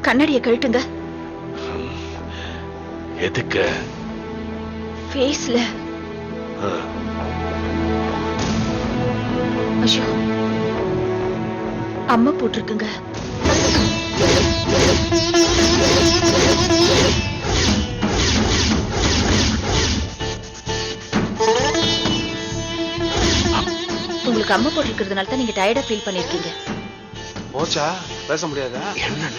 கண்ணாடியை கழட்டுங்க. எதுக்கு? ஃபேஸ்ல. ஐயோ, அம்மா போட்டிருக்குங்க. உங்களுக்கு அம்மா போட்டிருக்கிறதுனால தான் நீங்க டயர்டா ஃபீல் பண்ணிருக்கீங்க. போச்சா? பேச முடியாதா? என்ன?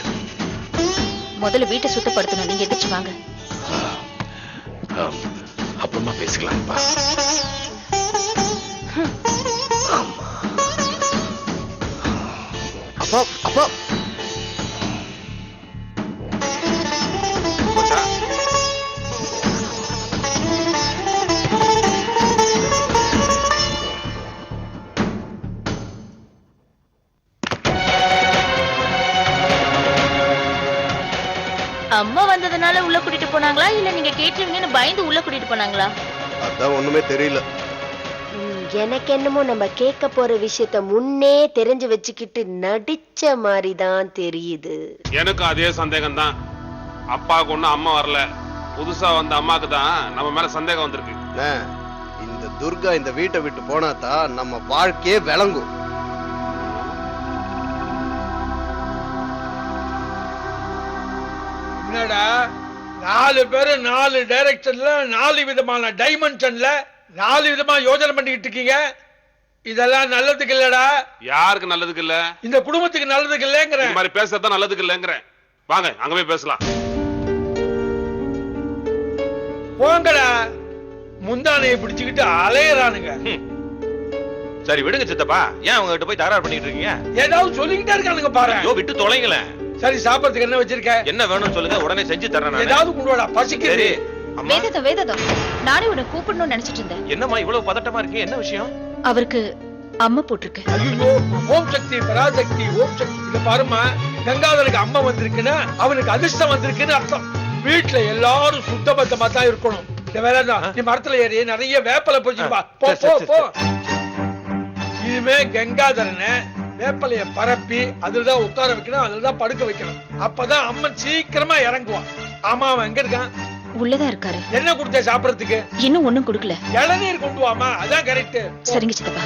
முதல்ல வீட்டை சுத்தப்படுத்தணும். நீங்க எதிர்த்து வாங்க. அப்புறமா பேசிக்கலாம்ப்பா. அப்பா அப்பா போச்சா? அம்மா வந்ததுனால உள்ள கூட்டிட்டு போனாங்களா இல்ல நீங்க கேட்டுருவீங்கன்னு பயந்து உள்ள கூட்டிட்டு போனாங்களா? அதான் ஒண்ணுமே தெரியல. எனக்கு என்னமோ நம்ம கேட்க போற விஷயத்த முன்னே தெரிஞ்சு வச்சுக்கிட்டு நடிச்ச மாதிரி தான் தெரியுது. எனக்கும் அதே சந்தேகம் தான். அப்பாவுக்கு ஒண்ணும் அம்மா வரல, புதுசா வந்த அம்மாக்கு தான் நம்ம மேல சந்தேகம் வந்திருக்கு. இந்த துர்கா இந்த வீட்டை விட்டு போனா தான் நம்ம வாழ்க்கையே விளங்கும். என்னடா 4 பேரு 4 டைரக்ஷன்ல 4 விதமான டைமென்ஷன்ல 4 விதமா யோசனை பண்ணிக்கிட்டு இருக்கீங்க. இதெல்லாம் நல்லதுக்கு இல்லடா. யாருக்கு நல்லதுக்கு இல்ல? இந்த குடும்பத்துக்கு நல்லதுக்கு இல்லங்கற. இந்த மாதிரி பேசுறதுதான் நல்லதுக்கு இல்லங்கற. வாங்க அங்க போய் பேசலாம். போங்கடா. முந்தானையை பிடிச்சுக்கிட்டு அலையறானுங்க. சரி விடுங்க சித்தப்பா, ஏன் அவங்க கிட்ட போய் தகராறு பண்ணிட்டு இருக்கீங்க? ஏதாவது சொல்லிக்கிட்டே இருக்கானுங்க பாரு. ஐயோ விட்டு தொலைங்களேன். சரி சாப்பிடுறதுக்கு என்ன வச்சிருக்க? என்ன வேணும்னு சொல்லுங்க, உடனே செஞ்சு தரேன் நான். ஏதாவது கொண்டுடா, பசிக்குது. சரி அம்மா. வேதம் நானே உன்னை கூப்பிடணும்னு நினைச்சிட்டு இருந்தேன். என்னம்மா இவ்வளவு பதட்டமா இருக்கீங்க? என்ன விஷயம்? அவருக்கு அம்மா போட்டிருக்கு. ஐயோ, ஓம் சக்தி பராசக்தி ஓம் சக்தி. இத பாருமா, கங்காதருக்கு அம்மா வந்திருக்குன்னா அவனுக்கு அதிர்ஷ்டம் வந்திருக்குன்னு அர்த்தம். வீட்டுல எல்லாரும் சுத்தபத்தமா தான் இருக்கணும். இந்த வேலைதான். நீ மரத்துல ஏறி நிறைய வேப்பலை போச்சுப்பா. போ போ போ. இதுமே கங்காதரனை வேப்பலைய பரப்பி அதுலதான் உட்கார வைக்கணும், அதுலதான் படுக்க வைக்கணும். அப்பதான் அம்மன் சீக்கிரமா இறங்குவான். ஆமா, அவன் எங்க இருக்கான்? உள்ளதான் இருக்காரு. என்ன கொடுத்த சாப்பிடறதுக்கு? இன்னும் ஒண்ணும் கொடுக்கல. இளநீர் கொண்டு வாமா, அதான் கரெக்ட். சரிங்க சித்தப்பா.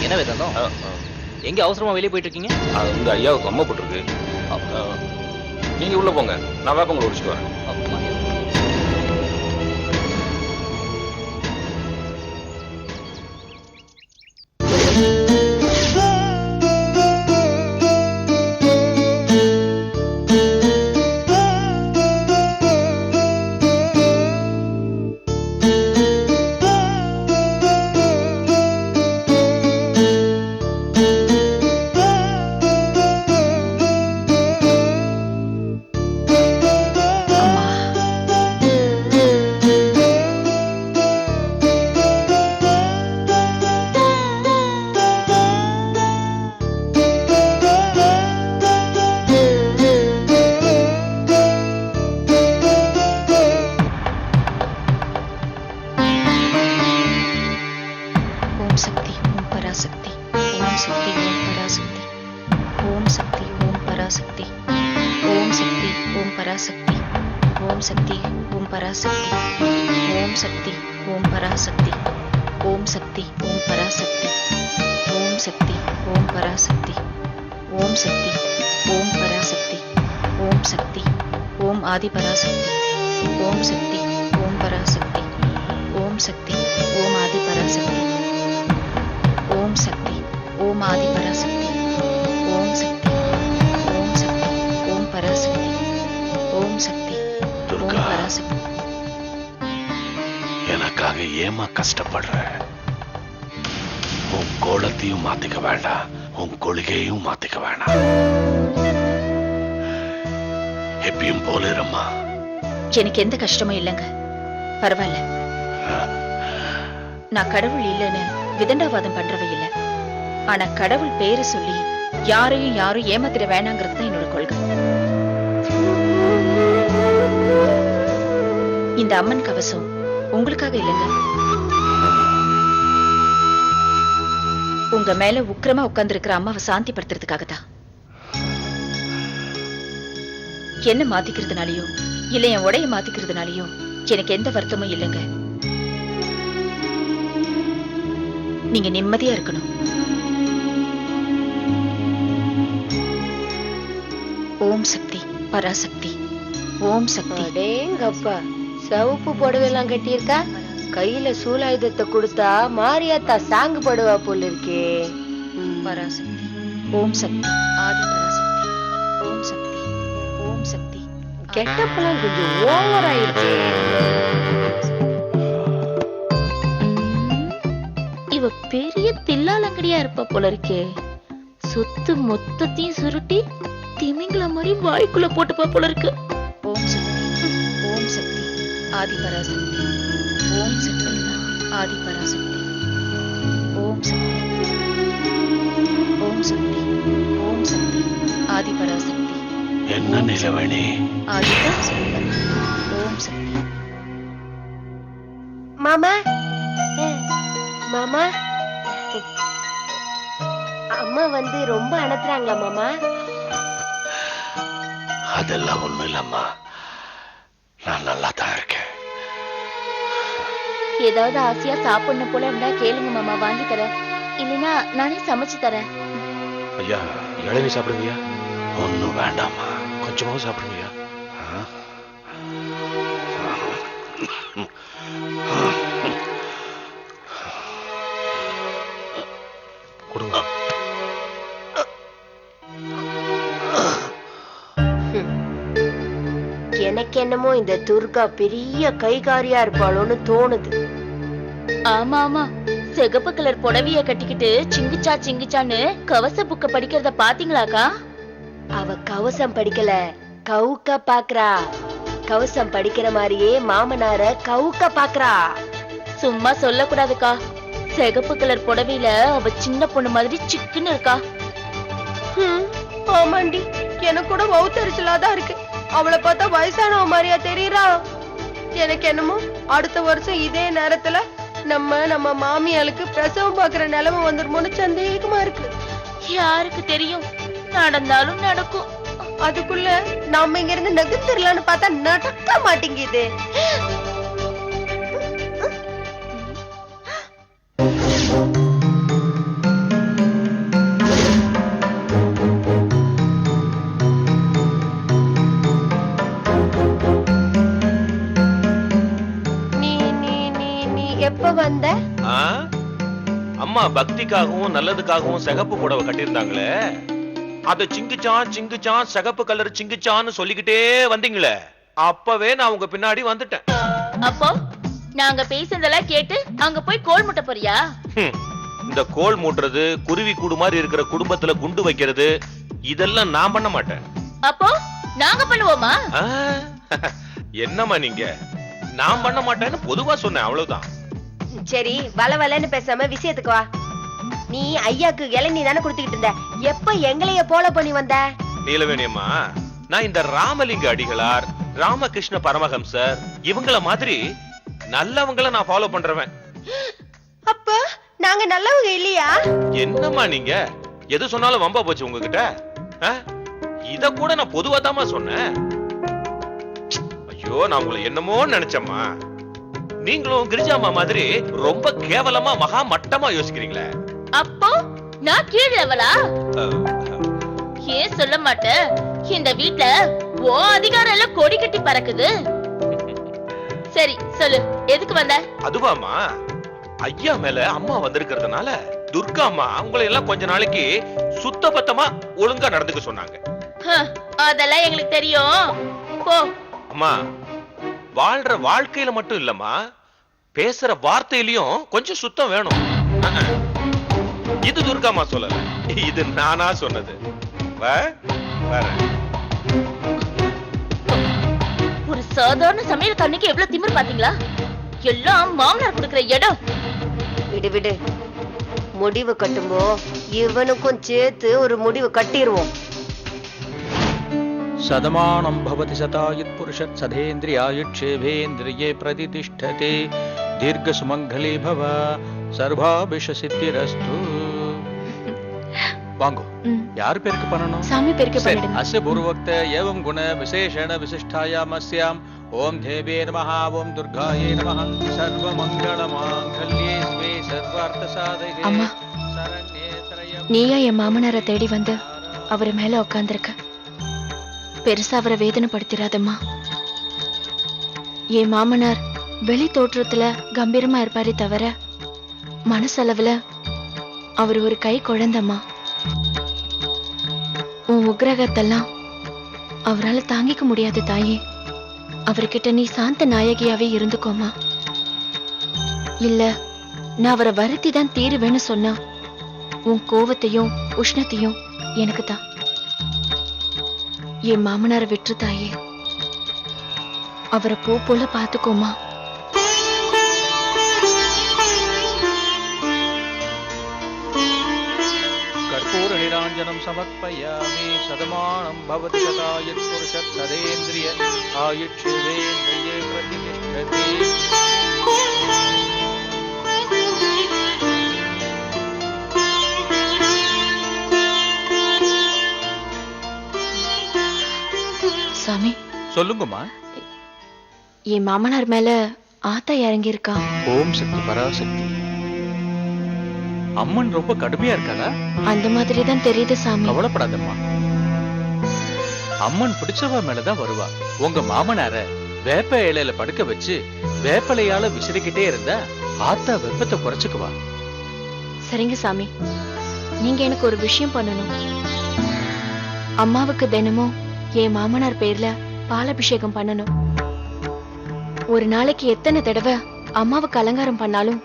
என்ன வேதாந்தம், எங்க அவசரமா வெளியே போயிட்டு இருக்கீங்க? அது வந்து ஐயாவுக்கு அம்மா போட்டுருக்கு. நீங்க உள்ள போங்க, நான் வேப்பங்களை ஒடிச்சிட்டு வரேன். ஓம் சக்தி ஓம் பராசக்தி. ஓம் சக்தி ஓம் பராசக்தி. ஓம் சக்தி ஓம் பராசக்தி. ஓம் சக்தி ஓம் பராசக்தி. ஓம் சக்தி ஓம் பராசக்தி. ஓம் சக்தி ஓம் ஆதி பராசக்தி. ஓம் சக்தி ஓம் பராசக்தி. ஓம் சக்தி ஓம் ஆதி பராசக்தி. ஓம் சக்தி ஓம் ஆதி பராசக்தி. ஓம் சக்தி ஓம் சக்தி ஓம் பராசக்தி. ஓம் சக்தி ஓம் பராசக்தி. எனக்காக ஏமா கஷ்டப்படுற? உன் கோலத்தையும் மாத்திக்க வேண்டாம், உன் கொள்கையும் மாத்திக்க வேண்டாம். எப்பயும் போல இருமா. எனக்கு எந்த கஷ்டமும் இல்லைங்க, பரவாயில்ல. நான் கடவுள் இல்லைன்னு விதண்டாவாதம் பண்றவ இல்லை. ஆனா கடவுள் பேரை சொல்லி யாரையும் யாரும் ஏமாத்திர வேணாங்கிறது தான் என்னோட கொள்கை. இந்த அம்மன் கவசம் உங்களுக்காக இல்லைங்க, உங்க மேல உக்கிரமா உட்கார்ந்து இருக்கிற அம்மாவை சாந்தி படுத்துறதுக்காக தான். என்ன மாத்திக்கிறதுனாலயோ இல்ல என் உடைய மாத்திக்கிறதுனாலயோ எனக்கு எந்த வருத்தமும் இல்லைங்க. நீங்க நிம்மதியா இருக்கணும். ஓம் சக்தி பராசக்தி. ஓம் சக்தி. அடேங்கப்பா, சிவப்பு புடவையெல்லாம் கட்டியிருக்கா, கையில சூலாயுதத்தை கொடுத்தா மாரியாத்தா சாங்கு படுவா போல இருக்கே. பராசக்தி. ஓம் சக்தி ஆதி பராசக்தி. ஓம் சக்தி. ஓம் சக்தி. கெட்டப்பெல்லாம் கொஞ்சம் ஓவர் ஆயிடுச்சு. இவ பெரிய தில்லாலங்கடியா இருப்பா போல இருக்கே. சொத்து மொத்தத்தையும் சுருட்டி திமிங்கல மாதிரி வாய்க்குள்ள போட்டுப்பா போல இருக்கு. ஓம் சக்தி. ஓம் சக்தி ஆதி பராசக்தி. ஓம் சக்தி ஆதி பராசக்தி. ஓம் சக்தி. ஓம் சக்தி. ஓம் சக்தி ஆதி பராசக்தி. என்ன நிலவணி? ஆதி பராசக்தி. ஓம் சக்தி. மாமா, மாமா, அம்மா வந்து ரொம்ப அனுப்புறாங்களா மாமா? அதெல்லாம் ஒண்ணும் இல்லம்மா, நான் நல்லா தான் இருக்கேன். ஏதாவது ஆசையா சாப்பிடணும் போல இருந்தா கேளுங்க மாமா, வாங்கி தரேன். இல்லைன்னா நானே சமைச்சு தரேன். ஐயா இளநீ சாப்பிடுங்கய்யா. ஒண்ணும் வேண்டாம்மா. கொஞ்சமாவும் சாப்பிடுங்கய்யா. கொடுங்க. எனக்கு என்னமோ இந்த துர்கா பெரிய கைகாரியா இருப்பாளோன்னு தோணுது. ஆமா ஆமா, சிகப்பு கலர் புடவைய கட்டிக்கிட்டு சிங்கிச்சா சிங்கிச்சான்னு கவச புக்க படிக்கிறத பாத்தீங்களாக்கா? அவ கவசம் படிக்கல, கவுக்க பாக்குறா. கவசம் படிக்கிற மாதிரியே மாமனார கவுக்க பாக்குறா. சும்மா சொல்லக்கூடாதுக்கா. சிகப்பு கலர் புடவையில அவ சின்ன பொண்ணு மாதிரி சிக்குன்னு இருக்கா. ஆமாண்டி, எனக்கு கூட வவுத்தரிச்சலாதான் இருக்கு. அவளை பார்த்தா வயசானவ மாதிரியா தெரியறா. எனக்கு என்னமோ அடுத்த வருஷம் இதே நேரத்துல நம்ம மாமியாளுக்கு பிரசவம் பாக்குற நிலைமை வந்துருமோன்னு சந்தேகமா இருக்கு. யாருக்கு தெரியும், நடந்தாலும் நடக்கும். அதுக்குள்ள நாம இங்க இருந்து நகர்த்திடலான்னு பார்த்தா நடக்க மாட்டேங்குது. எப்ப வந்த? அம்மா பக்திக்காகவும் நல்லதுக்காகவும் சிகப்பு புடவை கட்டியிருந்தாங்களே, அத சிங்குச்சான் சிங்குச்சான் சிகப்பு கலர் சிங்குச்சான்னு சொல்லிக்கிட்டே வந்தீங்களே, அப்பவே நான் உங்க பின்னாடி வந்துட்டேன். அப்போ நாங்க பேசுனதெல்லாம் கேட்டு அங்க போய் கோல் முட்ட போறியா? இந்த கோல் மூட்டுறது, குருவி கூடு மாதிரி இருக்கிற குடும்பத்துல குண்டு வைக்கிறது, இதெல்லாம் நான் பண்ண மாட்டேன். அப்போ நாங்க பண்ணுவோமா? என்னம்மா நீங்க, நான் பண்ண மாட்டேன்னு பொதுவா சொன்னேன், அவ்வளவுதான். சரி, வளவலன்னு பேசாம விஷயத்துக்கு வா. நீ ஐயாக்கு இளநீ தானே குடுத்துக்கிட்டு இருந்த, எப்ப எங்களைய போல பண்ணி வந்த? நீலவேணியம்மா, நான் இந்த ராமலிங்க அடிகளார், ராமகிருஷ்ண பரமஹம்சர் இவங்கள மாதிரி நல்லவங்கள நான் ஃபாலோ பண்றவன். அப்ப நாங்க நல்லவங்க இல்லையா? என்னம்மா நீங்க, எது சொன்னாலும் வம்பா போச்சு உங்ககிட்ட. இத கூட நான் பொதுவா தாமா சொன்னேன். ஐயோ, நான் உங்களை என்னமோ நினைச்சம்மா. நீங்களும் கிரிஜாமா மாதிரி ரொம்ப கேவலமா மகா மட்டமா யோசிக்கிறீங்களே. அப்போ நான் கீழ் லெவலா? ஏன் சொல்ல மாட்டேன்? இந்த வீட்ல ஓ அதிகாரம் எல்லாம் கொடி கட்டி பறக்குது. சரி சொல்லு, எதுக்கு வந்த? அதுவாமா, ஐயா மேல அம்மா வந்திருக்கிறதுனால துர்கா அம்மா உங்களை எல்லாம் கொஞ்ச நாளைக்கு சுத்த பத்தமா ஒழுங்கா நடந்துக்க சொன்னாங்க. அதெல்லாம் எங்களுக்கு தெரியும், போ. அம்மா, வாழ்ற வாழ்க்கையில மட்டும் இல்லம்மா, பேசுற வார்த்தையிலயும் கொஞ்சம் சுத்தம் வேணும். இது துர்காமா சொல்லல, இது நானா சொன்னது. ஒரு சாதாரண சமையல் கண்ணுக்கு எவ்வளவு திமிர் பாத்தீங்களா? எல்லாம் மாமனார் கொடுக்கிற இடம். விடு விடு, முடிவு கட்டும்போ இவனுக்கும் சேர்த்து ஒரு முடிவு கட்டிடுவோம். சதமானம் பவதி சதாயுத் புருஷத் சதேந்திரியாயுட்சேவேந்திரியே பிரதிதிஷ்டதே தீர்க்க சுமங்கலே பவ சர்வாபிஷ சித்திரஸ்து. வாங்கோ. யார் பேருக்கு பண்ணணும்? சாமி பேருக்கு சரி, பண்ணிடுங்க. அஸ்ய பூர்வக்த ஏவம் குண விசேஷேண விசிஷ்டாயாம் அஸ்யாம் ஓம் தேவே நமஹ ஓம் துர்காயே நமஹ சர்வ மங்கள மாங்கல்யே சிவே சர்வார்த்த சாதகே அம்மா, சரண்யே த்ரயம் நீயா என் மாமனாரை தேடி வந்து அவர் மேல உட்காந்துருக்க. பெருசா அவரை வேதனைப்படுத்திடாதம்மா. என் மாமனார் வெளி தோற்றத்துல கம்பீரமா இருப்பாரே தவிர மனசளவுல அவர் ஒரு கை குழந்தம்மா. உன் உக்ரகத்தெல்லாம் அவரால தாங்கிக்க முடியாது தாயே. அவர்கிட்ட நீ சாந்த நாயகியாவே இருந்துக்கோமா. இல்ல நான் அவரை வருத்தி தான் தீருவேன்னு சொன்னா உன் கோவத்தையும் உஷ்ணத்தையும் எனக்கு தான். என் மாமனாரை விட்டு தாயே. அவரை பூ போல பாத்துக்கோமா. கற்பூர நிராஞ்சனம் சமர்ப்பயாமி சதமானம் பவதி சதாயத் புருஷத் சதேந்திரிய ஆயுட்சேவேந்திரியே பிரதிஷ்டதே. சாமி, சொல்லுங்கம்மா. என் மாமனார் மேல ஆத்தா இறங்கி இருக்கா. ஓம் சக்தி பராசக்தி. அம்மன் ரொம்ப கடுமையா இருக்காளா? அந்த மாதிரி தான் தெரியுது சாமி. கவலைப்படாதம்மா, அம்மன் பிடிச்சவ மேலதான் வருவா. உங்க மாமனார வேப்ப இலையில படுக்க வச்சு வேப்பலையால விசிறிக்கிட்டே இருந்தா ஆத்தா வெப்பத்தை குறைச்சுக்குவா. சரிங்க சாமி, நீங்க எனக்கு ஒரு விஷயம் பண்ணணும். அம்மாவுக்கு தினமும் என் மாமனார் பேர்ல பாலாபிஷேகம் பண்ணணும். ஒரு நாளைக்கு எத்தனை தடவை அம்மாவுக்கு அலங்காரம் பண்ணாலும்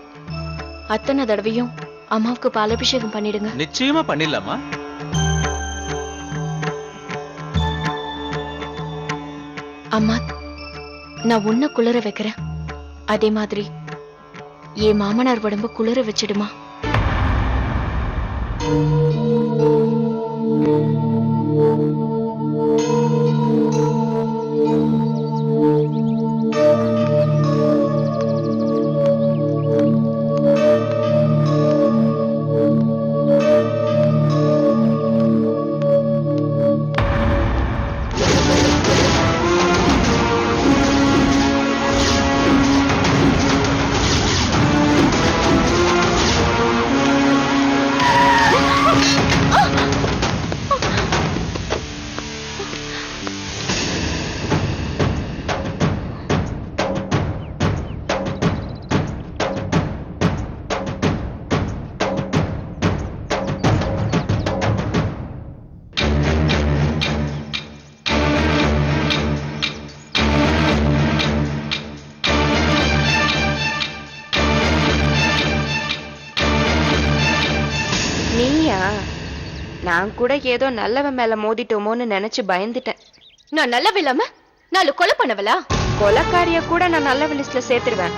அத்தனை தடவையும் அம்மாவுக்கு பாலாபிஷேகம் பண்ணிடுங்க. நிச்சயமா பண்ணிடலாமா? அம்மா, நான் உன்னை குளிர வைக்கிறேன். அதே மாதிரி என் மாமனார் உடம்பு குளிர வச்சிடுமா. நான் கூட ஏதோ நல்லவன் மேல மோதிட்டோமோன்னு நினைச்சு பயந்துட்டேன். நான் நல்லவ இல்லாம 4 கொலை பண்ணவளா? கொலைக்காரிய கூட நான் நல்லவ லிஸ்ட்ல சேர்த்துருவேன்.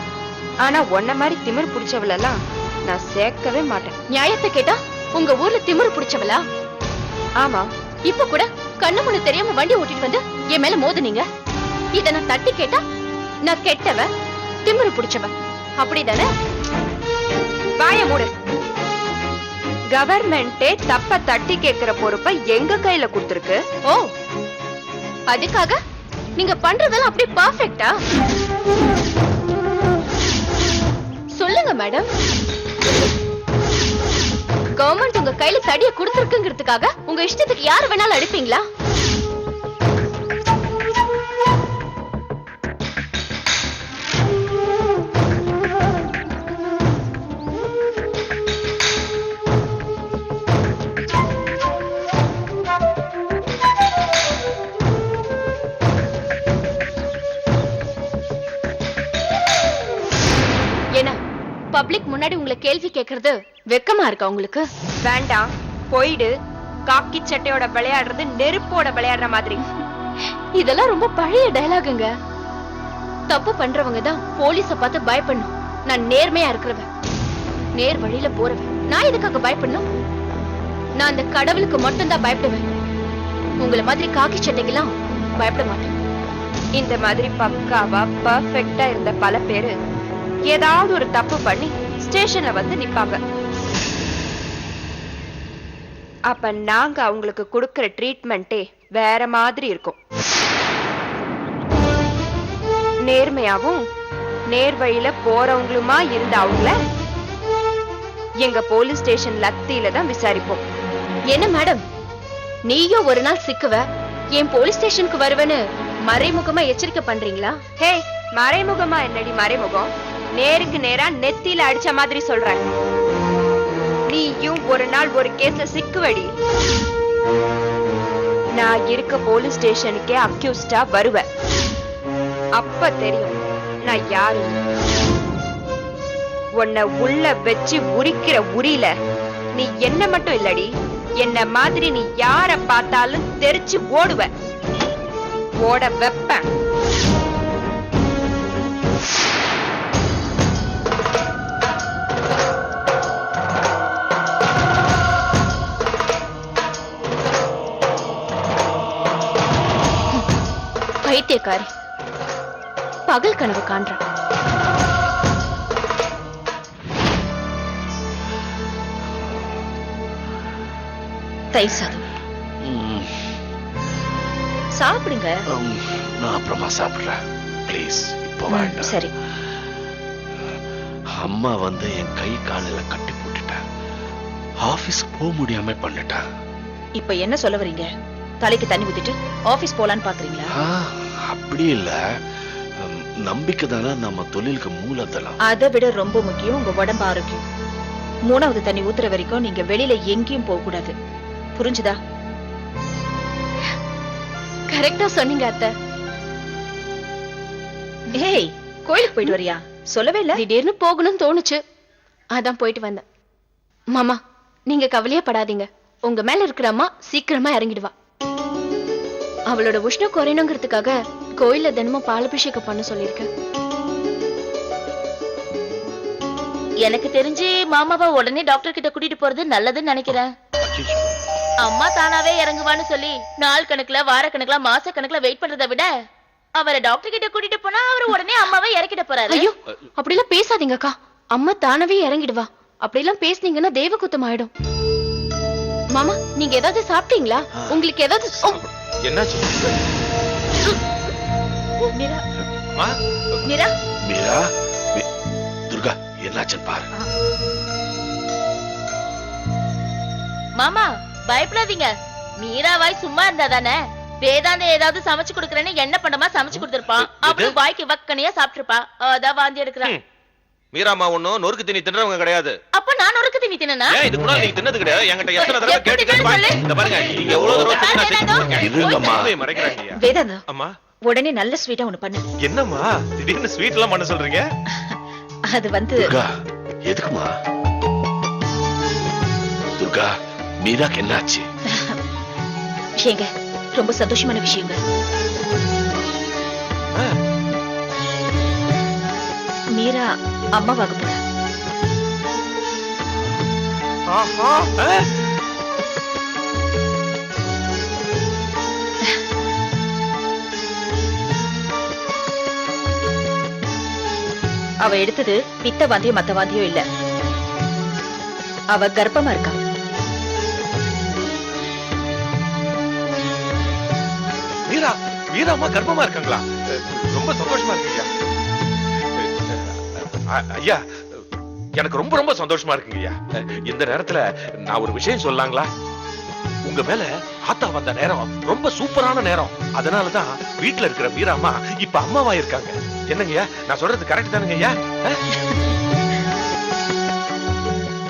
ஆனா உன்ன மாதிரி திமிர் பிடிச்சவளெல்லாம் நான் சேர்க்கவே மாட்டேன். நியாயத்தை கேட்டா உங்க ஊர்ல திமிரு பிடிச்சவளா? ஆமா, இப்ப கூட கண்ணு முன்னு தெரியாம வண்டி ஓட்டிட்டு வந்து என் மேல மோதுனீங்க. இத நான் தட்டி கேட்டா நான் கெட்டவ, திமிரு பிடிச்சவ, அப்படிதானே? வாய மூடு. கவர்மெண்டே தப்ப தட்டி கேக்குற பொறுப்பை எங்க கையில கொடுத்திருக்கு. ஓ, அதுக்காக நீங்க பண்றதெல்லாம் அப்படி பர்ஃபெக்ட்டா? சொல்லுங்க மேடம். கவர்மெண்ட் உங்க கையில தடிய கொடுத்திருக்குங்கிறதுக்காக உங்க இஷ்டத்துக்கு யார் வேணாலும் அடிப்பீங்களா? பப்ளிக் முன்னாடி உங்களை கேள்வி கேக்குறது வெக்கமா இருக்கா உங்களுக்கு? வேண்டாம், போயிடு. காக்கி சட்டையோட விளையாடுறது நெருப்போட விளையாடுற மாதிரி. இதெல்லாம் ரொம்ப பழைய டயலாகுங்க. தப்பு பண்றவங்க தான் போலீஸ பார்த்து பயப்படணும். நான் நேர்மையா இருக்கிறவன், நேர் வழியில போறவன். நான் எதுக்காக பயப்படணும்? நான் அந்த கடவுளுக்கு மட்டும்தான் பயப்படுவேன். உங்களை மாதிரி காக்கி சட்டைக்கெல்லாம் பயப்பட மாட்டேன். இந்த மாதிரி பக்காவா பர்ஃபெக்ட்டா இருந்த பல பேரு ஏதாவது ஒரு தப்பு பண்ணி ஸ்டேஷன்ல வந்து நிப்பாங்க. அப்ப நாங்க அவங்களுக்கு கொடுக்கிற ட்ரீட்மெண்ட்டே வேற மாதிரி இருக்கும். நேர்மையாவும் நேர்வழியில போறவங்களுமா இருந்த அவங்கள எங்க போலீஸ் ஸ்டேஷன் லத்தியில தான் விசாரிப்போம். என்ன மேடம், நீயும் ஒரு நாள் சிக்குவ, என் போலீஸ் ஸ்டேஷனுக்கு வருவேன்னு மறைமுகமா எச்சரிக்கை பண்றீங்களா? ஹே, மறைமுகமா என்னடி மறைமுகம்? நேருக்கு நேரா நெத்தியில அடிச்ச மாதிரி சொல்ற. நீயும் ஒரு நாள் ஒரு கேஸ்ல சிக்குவடி. நான் இருக்க போலீஸ் ஸ்டேஷனுக்கே அக்யூஸ்டா வருவேன். அப்ப தெரியும் நான் யாரு. உன்னை உள்ள வச்சு உரிக்கிற உரியில நீ என்ன மட்டும் இல்லடி, என்ன மாதிரி நீ யார பார்த்தாலும் தெரிச்சு ஓடுவ. ஓட வைப்பேன். பைத்தியக்காரி, பகல் கனவு காண்றான். தயிர் சாதம் சாப்பிடுங்க. நான் அப்புறமா சாப்பிடுறேன் ப்ளீஸ். இப்போ வேண்டாம். சரி. அம்மா வந்து என் கை காலில கட்டி போட்டுட்டேன். ஆபீஸ் போக முடியாம பண்ணிட்டேன். இப்ப என்ன சொல்ல வரீங்க? தலைக்கு தண்ணி ஊத்திட்டு ஆபீஸ் போலான்னு பாக்குறீங்களா? அப்படி இல்ல, நம்பிக்கை தானே நம்ம தொழிலுக்கு மூலதனம். அதை விட ரொம்ப முக்கியம் உங்க உடம்பு ஆரோக்கியம். 3வது தண்ணி ஊத்துற வரைக்கும் நீங்க வெளியில எங்கேயும் போக கூடாது. புரிஞ்சுதா? கரெக்டா சொன்னீங்க அத்தை. ஏய், கோயிலுக்கு போயிட்டு வரியா? சொல்லவே இல்ல. திடீர்னு போகணும்னு தோணுச்சு, அதான் போயிட்டு வந்தேன். மாமா, நீங்க கவலையே படாதீங்க. உங்க மேல இருக்கிற அம்மா சீக்கிரமா இறங்கிடுவா. அவளோட உஷ்ணம் குறையணுங்கிறதுக்காக கோயில்ல தினமும் பாலாபிஷேகம் பண்ண சொல்லிருக்கேன். எனக்கு தெரிஞ்சு மாமாவை உடனே டாக்டர் கிட்ட கூட்டிட்டு போறது நல்லதுன்னு நினைக்கிறேன். அம்மா தானாவே இறங்குவான்னு சொல்லி நாள் கணக்குல, வார கணக்குல, மாச கணக்குல வெயிட் பண்றதை விட அவரை டாக்டர் கிட்ட கூட்டிட்டு போனா அவரு உடனே அம்மாவை இறக்கிட போறாரு. ஐயோ, அப்படிலாம் பேசாதீங்க அக்கா. அம்மா தானாவே இறங்கிடுவா. அப்படிலாம் பேசுனீங்கன்னா தெய்வ குத்தம் ஆயிடும். மாமா, நீங்க ஏதாவது சாப்பிட்டீங்களா? உங்களுக்கு ஏதாவது என்னாச்சு? மீரா, மா? மீரா, மீரா, துர்கா, என்னாச்சுன்னு பாரு. மாமா பயப்படாதீங்க. மீராவாய் சும்மா இருந்தா தானே வேதாந்த ஏதாவது சமைச்சு கொடுக்கறேன்னு என்ன பண்ணமா சமைச்சு கொடுத்திருப்பான். அப்புறம் வாய்க்கு வக்கனையா சாப்பிட்டுருப்பா. அதான் வாந்தி எடுக்கிறான். மீராமா ஒண்ணும் நொறுக்கு தண்ணி தின்றவங்க கிடையாது. அப்ப நான் நொறுக்கு தண்ணி தின்னா? ஏன் இது கூட நீங்க தின்னது கிடையாது? என்கிட்ட எத்தனை தடவை கேட்டு இந்த பாருங்க, நீங்க எவ்வளவு தடவை இருங்கம்மா. மறைக்கிறாங்க. வேதாந்தா, அம்மா உடனே நல்ல ஸ்வீட்டா ஒண்ணு பண்ணு. என்னம்மா திடீர்னு ஸ்வீட் எல்லாம் பண்ண சொல்றீங்க? அது வந்து துர்கா, எதுக்குமா? துர்கா, மீராக்கு என்னாச்சு? ஏங்க, ரொம்ப சந்தோஷமான விஷயங்க. மீரா அம்மாவாக போறா. அவ எடுத்தது பித்த வாந்தியம் மத்த வாந்தியம் இல்ல. அவ கர்ப்பமா இருக்கா. மீரா, மீராமா கர்ப்பமா இருக்காங்களா? ரொம்ப சந்தோஷமா இருக்குங்க ஐயா. எனக்கு ரொம்ப ரொம்ப சந்தோஷமா இருக்குங்க ஐயா. இந்த நேரத்துல நான் ஒரு விஷயம் சொல்லலாங்களா? உங்க மேல ஆத்தா வந்த நேரம் ரொம்ப சூப்பரான நேரம். அதனாலதான் வீட்டுல இருக்கிற மீராமா இப்ப அம்மாவா இருக்காங்க. என்னங்கய்யா, நான் சொல்றது கரெக்ட் தானுங்க ஐயா?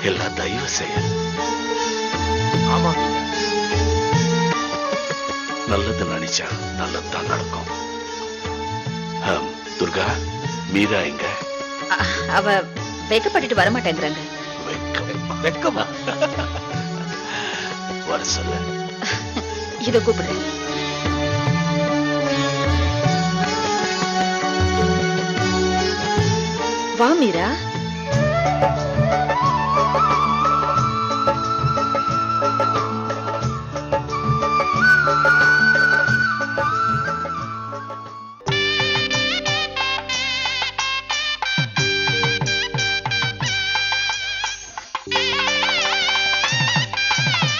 எல்லாம் தயவு செய்ய. ஆமாங்க. நல்லது நினைச்சா நல்லதுதான் நடக்கும். துர்கா, மீரா எங்க? அவ வெக்கப்பட்டுட்டு வரமாட்டேங்கிறாங்க. வெக்கமா? வர சொல்ல. இத கூப்பிடுறேன். வா மீரா.